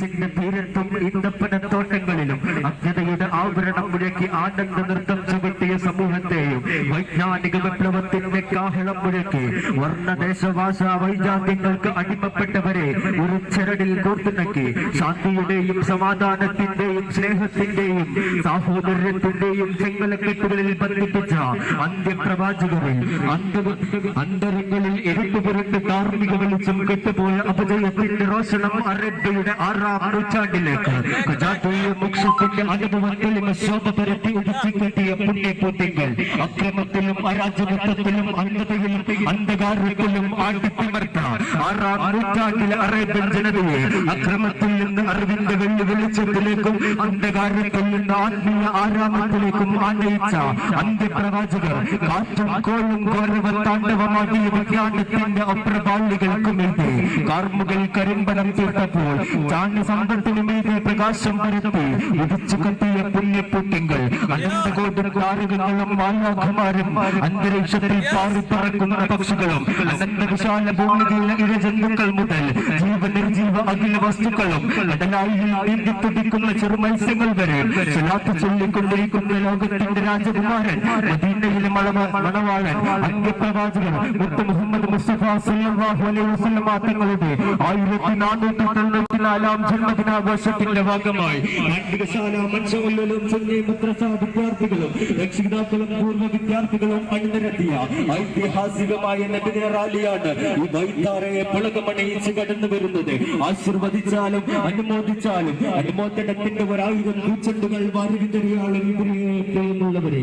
ഗ്രീസിന്റെ തീരത്തും ഈന്തപ്പനത്തോട്ടങ്ങളിലും അജ്ഞതയുടെ ആവരണം മുഴക്കി ആനന്ദ നൃത്തം ചുവട്ടിയ സമൂഹത്തെയും വൈജ്ഞാനിക വിപ്ലവത്തിന്റെ കാഹളം മുഴക്കി വർണ്ണദേശവാസ വൈജാത്യങ്ങൾക്ക് അടിമപ്പെട്ടവരെ ഒരു ചരടിൽ കോർത്തിണക്കി ശാന്തിയുടെയും സമാധാനത്തിന്റെയും സ്നേഹത്തിന്റെയും സാഹോദര്യത്തിന്റെയും ചെങ്കലക്കെട്ടുകളിൽ ബന്ധിപ്പിച്ച അന്ത്യപ്രവാചകരിൽ അന്തരങ്ങളിൽ ഇരുട്ടുപുരണ്ട് കാർമിക വെളിച്ചം കെട്ടുപോയ അപജയത്തിന്റെ റോഷണം അറേബ്യയുടെ 6-ാം നൂറ്റാണ്ടിലേക്ക് മോക്ഷത്തിന്റെ അനുഭവത്തിൽ ശോഭ പരത്തി ഒഴിച്ചുകെട്ടിയ പുണ്യപൂത്തിങ്ങൾ അക്രമത്തിലും അരാജകത്വത്തിലും അന്ധതയിലും അന്ധകാരത്തിലും ആട്ടിത്തിമർത്ത 6-ാം നൂറ്റാണ്ടിലെ അറേബ്യൻ ജനതയെ അക്രമത്തിൽ നിന്ന് അറിവിന്റെ വെള്ളിവെളിച്ചത്തിലേക്കും അന്ധകാരത്തിൽ നിന്ന് ആത്മീയ ആരാമത്തിലേക്കും ആനയിച്ച അന്ത്യപ്രവാചകർ കാറ്റും കോളും ഘോരവത്താണ്ഡവമാകിയ വിജ്ഞാനത്തിന്റെ അപ്രപാളികൾക്കുമീതെ കാർമുകൾ കരിമ്പനം തീർത്തപ്പോൾ ചാണ്യ സമ്പത്തിനു മീതെ പ്രകാശം പരത്തി ഇടിച്ചു കെട്ടിയ പുണ്യപ്പൂട്ടിങ്ങൾ അനന്തകോടി താരകങ്ങളും മാലാഖമാരും അന്തരീക്ഷത്തിൽ പാറിപ്പറക്കുന്ന പക്ഷികളും അനന്തവിശാല ഭൂമിയിലെ ഇഴജന്തുക്കൾ മുതൽ ജീവനിർജീവ അഖില വസ്തുക്കളും കടലായിൽ നീന്തി തുടിക്കുന്ന ചെറുമത്സ്യങ്ങൾ വരെ സ്വലാത്ത് ചൊല്ലിക്കൊണ്ടിരിക്കുന്ന ലോകത്തിന്റെ രാജകുമാരൻ മദീനയിലെ മണവാളൻ അന്ത്യപ്രവാചകൻ മുത്ത് മുഹമ്മദ് മുസ്തഫ സല്ലല്ലാഹു അലൈഹി വസല്ലം തങ്ങളുടെ 1494-ാം ജന്മദിനാഘോഷത്തിന്റെ ഭാഗമായി മത്സരങ്ങളിലും സുന്നി മദ്രസ വിദ്യാർത്ഥികളും രക്ഷിതാക്കളും പൂർവ്വ വിദ്യാർത്ഥികളും അണിനിരത്തിയ ഐതിഹാസികമായ നബിദിന റാലിയാണ് ഈ വൈത്താരയെ പുളകമണിയിച്ച് കടന്നു വരുന്നത്. ആശീർവദിച്ചാലും അനുമോദിച്ചാലും അനുമോദനത്തിന്റെ 1000 പൂച്ചെണ്ടുകൾ വാരി വിതറിയാളും എന്നുള്ളവരെ